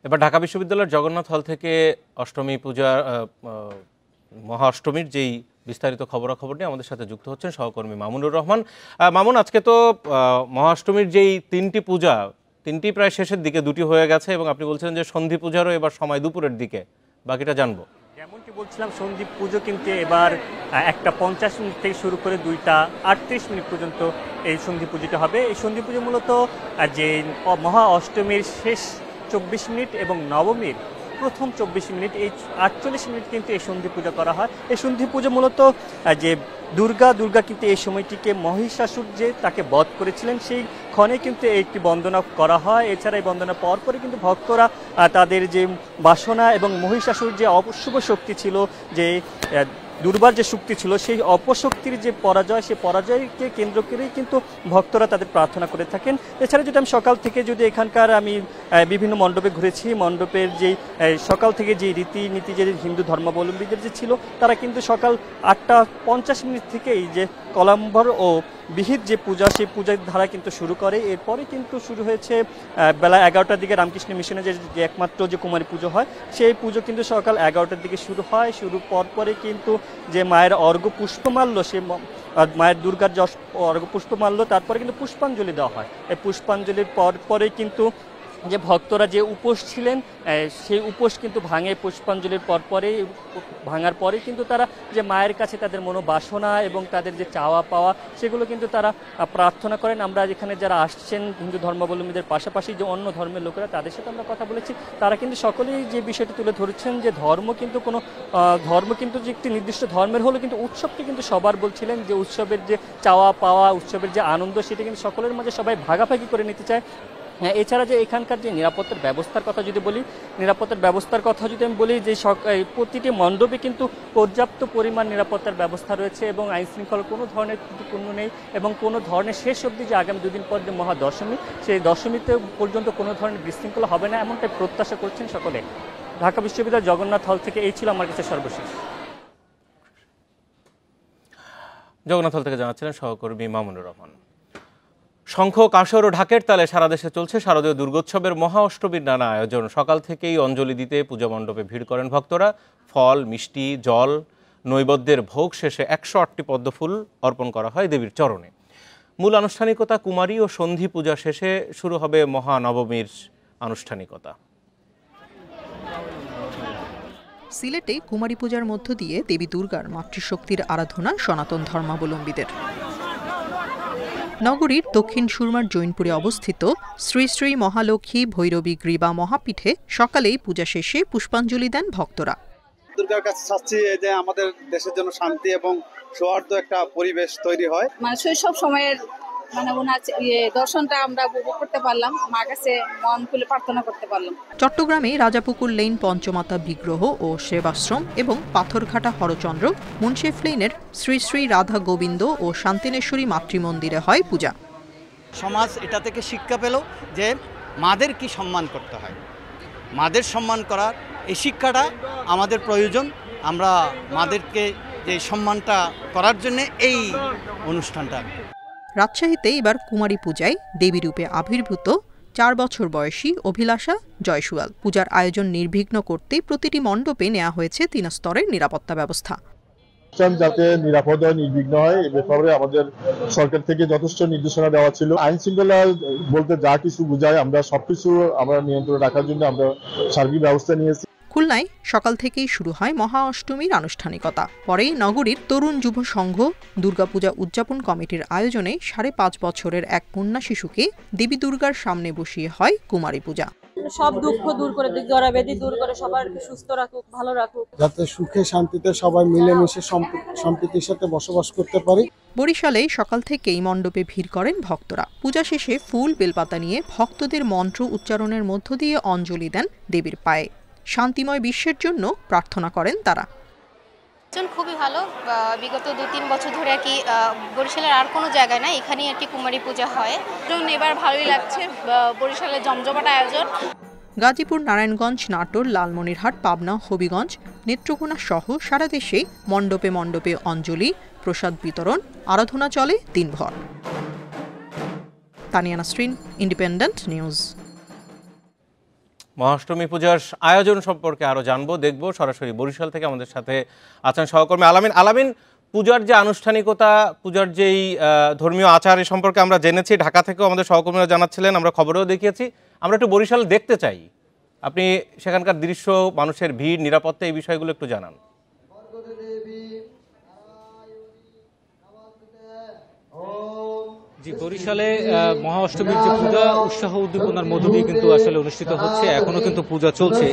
এবার ঢাকা বিশ্ববিদ্যালয়ের জগন্নাথ হল থেকে অষ্টমী পূজা মহা অষ্টমীর যেই বিস্তারিত খবরাখবর নিয়ে আমাদের সাথে যুক্ত হচ্ছেন সহকর্মী মামুনুর রহমান। মামুন, আজকে তো মহা অষ্টমীর যেই তিনটি পূজা, তিনটি প্রায় শেষের দিকে, দুটি হয়ে গেছে এবং আপনি বলছেন যে সন্ধি পূজারও এবার সময় দুপুরের দিকে, বাকিটা জানবো। যেমনটি বলছিলাম, সন্ধি পুজো কিন্তু এবার 1:50 থেকে শুরু করে 2:38 পর্যন্ত এই সন্ধি পুজোটা হবে। এই সন্ধি পুজো মূলত যে মহা অষ্টমীর শেষ 24 মিনিট এবং নবমীর প্রথম 24 মিনিট, এই 48 মিনিট কিন্তু এই সন্ধি পূজা করা হয়। এই সন্ধি পুজো মূলত যে দুর্গা কিন্তু এই সময়টিকে মহিষাসুর যে তাকে বধ করেছিলেন সেই ক্ষণে কিন্তু একটি বন্দনা করা হয়। এছাড়া এই বন্দনা পরে কিন্তু ভক্তরা তাদের যে বাসনা এবং মহিষাসুর যে অশুভ শক্তি ছিল, যে দুর্বার যে শক্তি ছিল, সেই অপশক্তির যে পরাজয়, সেই পরাজয়কে কেন্দ্র করেই কিন্তু ভক্তরা তাদের প্রার্থনা করে থাকেন। এছাড়া যদি আমি সকাল থেকে যদি এখানকার আমি বিভিন্ন মণ্ডপে ঘুরেছি, মণ্ডপের যেই সকাল থেকে যে রীতিনীতি যে হিন্দু ধর্মাবলম্বীদের যে ছিল, তারা কিন্তু সকাল 8:50 থেকেই যে কলাম্বর ও বিহিত যে পূজা, সেই পূজার ধারা কিন্তু শুরু করে। এরপরে কিন্তু শুরু হয়েছে বেলা 11টার দিকে রামকৃষ্ণ মিশনে যে একমাত্র যে কুমারী পুজো হয়, সেই পুজো কিন্তু সকাল 11টার দিকে শুরু হয়। শুরু পরে কিন্তু যে মায়ের অর্ঘ্য পুষ্পমাল্য, সে মায়ের দুর্গার যে অর্ঘ্য পুষ্পমাল্য, তারপরে কিন্তু পুষ্পাঞ্জলি দেওয়া হয়। এই পুষ্পাঞ্জলির পরে কিন্তু যে ভক্তরা যে উপোস ছিলেন, সেই উপোস কিন্তু ভাঙে। পুষ্পাঞ্জলির ভাঙার পরে কিন্তু তারা যে মায়ের কাছে তাদের মনোবাসনা এবং তাদের যে চাওয়া পাওয়া, সেগুলো কিন্তু তারা প্রার্থনা করেন। আমরা এখানে যারা আসছেন হিন্দু ধর্মাবলম্বীদের পাশাপাশি যে অন্য ধর্মের লোকেরা, তাদের সাথে আমরা কথা বলেছি, তারা কিন্তু সকলেই যে বিষয়টি তুলে ধরেছেন যে ধর্ম কিন্তু যে একটি নির্দিষ্ট ধর্মের হলো, কিন্তু উৎসবটি কিন্তু সবার বলছিলেন যে উৎসবের যে চাওয়া পাওয়া, উৎসবের যে আনন্দ, সেটা কিন্তু সকলের মাঝে সবাই ভাগাভাগি করে নিতে চায়। হ্যাঁ, এছাড়া যে এখানকার যে নিরাপত্তার ব্যবস্থার কথা যদি আমি বলি, যে প্রতিটি মণ্ডপে কিন্তু পর্যাপ্ত পরিমাণ নিরাপত্তার ব্যবস্থা রয়েছে এবং আইন শৃঙ্খলা কোনো ধরনের ত্রুটিপূর্ণ নেই এবং কোনো ধরনের শেষ অবধি যে আগামী দুদিন পর যে মহাদশমী, সেই দশমীতে পর্যন্ত কোনো ধরনের বিশৃঙ্খলা হবে না, এমনটাই প্রত্যাশা করছেন সকলে। ঢাকা বিশ্ববিদ্যালয় জগন্নাথ হল থেকে এই ছিল আমার কাছে সর্বশেষ। জগন্নাথ হল থেকে জানাচ্ছিলেন সহকর্মী মামুনুর রহমান। শঙ্খ, কাঁসর ও ঢাকের তালে সারা দেশে চলছে শারদীয় দুর্গোৎসবের মহা অষ্টমীর নানা আয়োজন। সকাল থেকেই অঞ্জলি দিতে পূজা মণ্ডপে ভিড় করেন ভক্তরা। ফল, মিষ্টি, জল, নৈবেদ্যের ভোগ শেষে 108টি পদ্মফুল অর্পণ করা হয় দেবীর চরণে। মূল আনুষ্ঠানিকতা কুমারী ও সন্ধি পূজা শেষে শুরু হবে মহানবমীর আনুষ্ঠানিকতা। সিলেটে কুমারী পূজার মধ্য দিয়ে দেবী দুর্গার মাতৃশক্তির আরাধনা সনাতন ধর্মাবলম্বীদের। নগরীর দক্ষিণ সুরমার জৈনপুরে অবস্থিত শ্রী শ্রী মহালক্ষ্মী ভৈরবী গ্রীবা মহাপীঠে সকালেই পূজা শেষে পুষ্পাঞ্জলি দেন ভক্তরা। দুর্গার কাছে চাচ্ছি যে আমাদের দেশের জন্য শান্তি এবং সৌহার্দ্য একটা পরিবেশ তৈরি হয়। শৈশব সময়ের ওনার দর্শনটা আমরা উপভোগ করতে পারলাম, মার কাছে মন খুলে প্রার্থনা করতে পারলাম। চট্টগ্রামে রাজাপুকুর লেন পঞ্চমাতা বিগ্রহ ও সেবাশ্রম এবং পাথরঘাটা হরচন্দ্র মুন্সিফ লেনের শ্রী শ্রী রাধা গোবিন্দ ও শান্তিনেশ্বরী মাতৃমন্দিরে হয় পূজা। সমাজ এটা থেকে শিক্ষা পেল যে মাদের কি সম্মান করতে হয়, মাদের সম্মান করার এই শিক্ষাটা আমাদের প্রয়োজন। আমরা মাদেরকে যে সম্মানটা করার জন্য এই অনুষ্ঠানটা। রাজশাহীতে এবার কুমারী পূজায় দেবী রূপে আবির্ভূত 4 বছর বয়সী অভিলাষা জয়সুয়াল। পূজার আয়োজন নির্বিঘ্ন করতে প্রতিটি মণ্ডপে নেওয়া হয়েছে 3 স্তরের নিরাপত্তা ব্যবস্থা। যাতে নিরাপদ হয়, নির্বিঘ্ন হয়, এ ব্যাপারে আমাদের সরকার থেকে যথেষ্ট নির্দেশনা দেওয়া ছিল। আইন শৃঙ্খলা বলতে যা কিছু বোঝায় আমরা সবকিছু আমরা নিয়ন্ত্রণে রাখার জন্য আমরা সার্বিক ব্যবস্থা নিয়েছি। খুলনায় সকাল থেকেই শুরু হয় মহা অষ্টমীর আনুষ্ঠানিকতা। পরেই নগরীর তরুণ যুব সংঘ দুর্গাপূজা উদযাপন কমিটির আয়োজনে 5.5 বছরের এক কন্যা শিশুকে দেবী দুর্গার সামনে বসিয়ে হয় কুমারী পূজা। সব দুঃখ দূর করে, জরা ব্যাধি দূর করে, সবার সুস্থ রাখুক, ভালো রাখুক, যাতে সুখে শান্তিতে সবাই মিলেমিশে সম্প্রীতির সাথে বসবাস করতে পারি। বরিশালে সকাল থেকেই মণ্ডপে ভিড় করেন ভক্তরা। পূজা শেষে ফুল বেলপাতা নিয়ে ভক্তদের মন্ত্র উচ্চারণের মধ্য দিয়ে অঞ্জলি দেন দেবীর পায়ে। শান্তিময় বিশ্বের জন্য প্রার্থনা করেন তারা। খুবই ভালো। বিগত 2-3 বছর ধরে আর কি বরিশালের আর কোনো জায়গায় না, এখানেই একটি কুমারী পূজা হয়। এবার ভালোই লাগছে, বরিশালে জমজমাট আয়োজন। গাজীপুর, নারায়ণগঞ্জ, নাটোর, লালমনিরহাট, পাবনা, হবিগঞ্জ, নেত্রকোনা সহ সারা দেশে মণ্ডপে মণ্ডপে অঞ্জলি, প্রসাদ বিতরণ, আরাধনা চলে দিনভর। Tania Nasrin, independent news. মহাষ্টমী পূজার আয়োজন সম্পর্কে আরো জানবো, দেখবো। সরাসরি বরিশাল থেকে আমাদের সাথে আছেন সহকর্মী আলামিন। আলামিন, পূজার যে আনুষ্ঠানিকতা, পূজার যেই ধর্মীয় আচার এ সম্পর্কে আমরা জেনেছি, ঢাকা থেকেও আমাদের সহকর্মীরা জানাচ্ছিলেন, আমরা খবরেও দেখিয়েছি। আমরা একটু বরিশাল দেখতে চাই, আপনি সেখানকার দৃশ্য, মানুষের ভিড়, নিরাপত্তা, এই বিষয়গুলো একটু জানান। জি, বরিশালে মহা অষ্টমীর যে পূজা উৎসাহ উদ্দীপনার মধ্য দিয়ে কিন্তু আসলে অনুষ্ঠিত হচ্ছে। এখনো কিন্তু পূজা চলছে।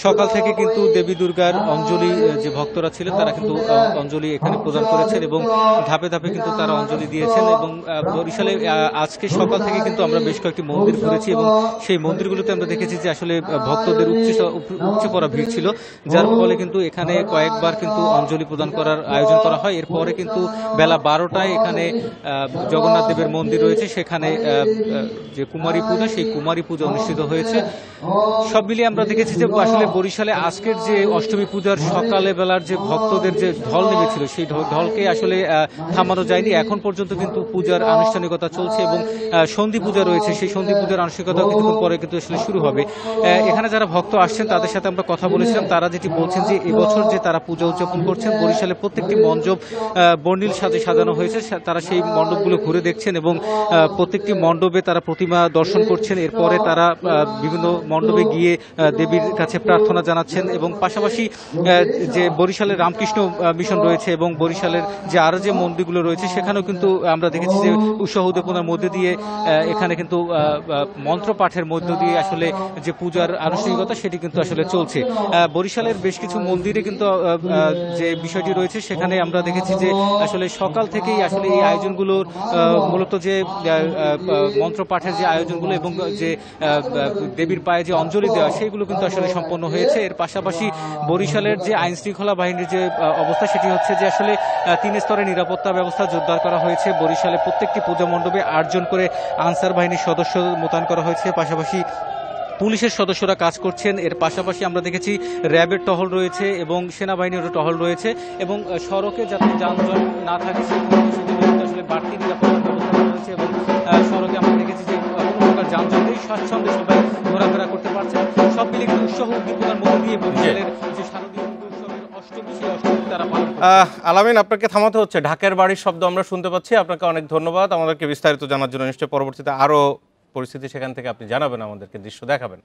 সকাল থেকে কিন্তু দেবী দুর্গার অঞ্জলি, যে ভক্তরা ছিলেন তারা কিন্তু অঞ্জলি এখানে প্রদান করেছেন এবং ধাপে ধাপে কিন্তু তারা অঞ্জলি দিয়েছেন। এবং বরিশালে আজকে সকাল থেকে কিন্তু আমরা বেশ কয়েকটি মন্দির ঘুরেছি এবং সেই মন্দিরগুলোতে আমরা দেখেছি যে আসলে ভক্তদের উপচে পড়া ভিড় ছিল, যার ফলে কিন্তু এখানে কয়েকবার কিন্তু অঞ্জলি প্রদান করার আয়োজন করা হয়। এরপরে কিন্তু বেলা 12টায় এখানে জগন্নাথ দেবের মন্দির রয়েছে, সেখানে যে কুমারী পূজা, সেই কুমারী পূজা অনুষ্ঠিত হয়েছে। সব মিলিয়ে আমরা দেখেছি যে আসলে বরিশালে আজকের যে অষ্টমী পূজার সকালে বেলার যে ভক্তদের যে ঢল নেমেছিল, সেই ঢলকে আসলে থামানো যায়নি। এখন পর্যন্ত কিন্তু পূজার আনুষ্ঠানিকতা চলছে এবং সন্ধি পূজা রয়েছে, সেই সন্ধি পূজার আনুষ্ঠানিকতা কিছুক্ষণ পরে কিন্তু আসলে শুরু হবে। এখানে যারা ভক্ত আসছেন তাদের সাথে আমরা কথা বলেছিলাম, তারা যেটি বলছেন যে এবছর যে তারা পূজা উদযাপন করছেন, বরিশালে প্রত্যেকটি মণ্ডপ বর্ণিল সাজে সাজানো হয়েছে। তারা সেই মণ্ডপগুলো ঘুরে দেখছেন এবং প্রত্যেকটি মণ্ডপে তারা প্রতিমা দর্শন করছেন। এরপরে তারা বিভিন্ন মণ্ডপে গিয়ে দেবীর কাছে প্রার্থনা জানাচ্ছেন এবং পাশাপাশি যে বরিশালের রামকৃষ্ণ মিশন রয়েছে এবং বরিশালের যে আরো যে মন্দিরগুলো রয়েছে, সেখানেও কিন্তু আমরা দেখেছি যে উৎসাহ উদ্দীপনার মধ্যে দিয়ে এখানে কিন্তু মন্ত্র পাঠের মধ্য দিয়ে আসলে যে পূজার আনুষ্ঠানিকতা সেটি কিন্তু আসলে চলছে। বরিশালের বেশ কিছু মন্দিরে কিন্তু যে বিষয়টি রয়েছে, সেখানে আমরা দেখেছি যে আসলে সকাল থেকেই আসলে এই আয়োজনগুলোর মূলত যে মন্ত্র পাঠের যে আয়োজনগুলো এবং যে দেবীর পায়ে যে অঞ্জলি দেওয়া, সেইগুলো কিন্তু আসলে সম্পন্ন হয়েছে। এর পাশাপাশি বরিশালের যে আইন শৃঙ্খলা বাহিনীর যে অবস্থা, সেটি হচ্ছে যে আসলে 3 স্তরে নিরাপত্তা ব্যবস্থা জোরদার করা হয়েছে। বরিশালে প্রত্যেকটি পূজা মণ্ডপে 8 জন করে আনসার বাহিনীর সদস্য মোতায়েন করা হয়েছে, পাশাপাশি পুলিশের সদস্যরা কাজ করছেন। এর পাশাপাশি আমরা দেখেছি র্যাবের টহল রয়েছে এবং সেনাবাহিনীরও টহল রয়েছে এবং সড়কে যাতে যানজট না থাকে সেজন্য আসলে বাড়তি নিরাপত্তার ব্যবস্থা করা হয়েছে এবং সড়কে আমরা দেখেছি যে কোনো প্রকার যানজট নেই, স্বাচ্ছন্দ্যে সবাই ঘোরাফেরা করতে পারছেন। সব মিলিয়ে কিন্তু উৎসাহ উদ্দীপনার মধ্যে দিয়ে বরিশালের যে শারদীয় উৎসবের অষ্টমী, সেই অষ্টমী তারা পালন করছে। আলামিন, আপনাকে থামাতে হচ্ছে, ঢাকের বাড়ির শব্দ আমরা শুনতে পাচ্ছি। আপনাকে অনেক ধন্যবাদ আমাদেরকে বিস্তারিত জানার জন্য। নিশ্চয়ই পরবর্তীতে আরো পরিস্থিতি সেখান থেকে আপনি জানাবেন, আমাদেরকে দৃশ্য দেখাবেন।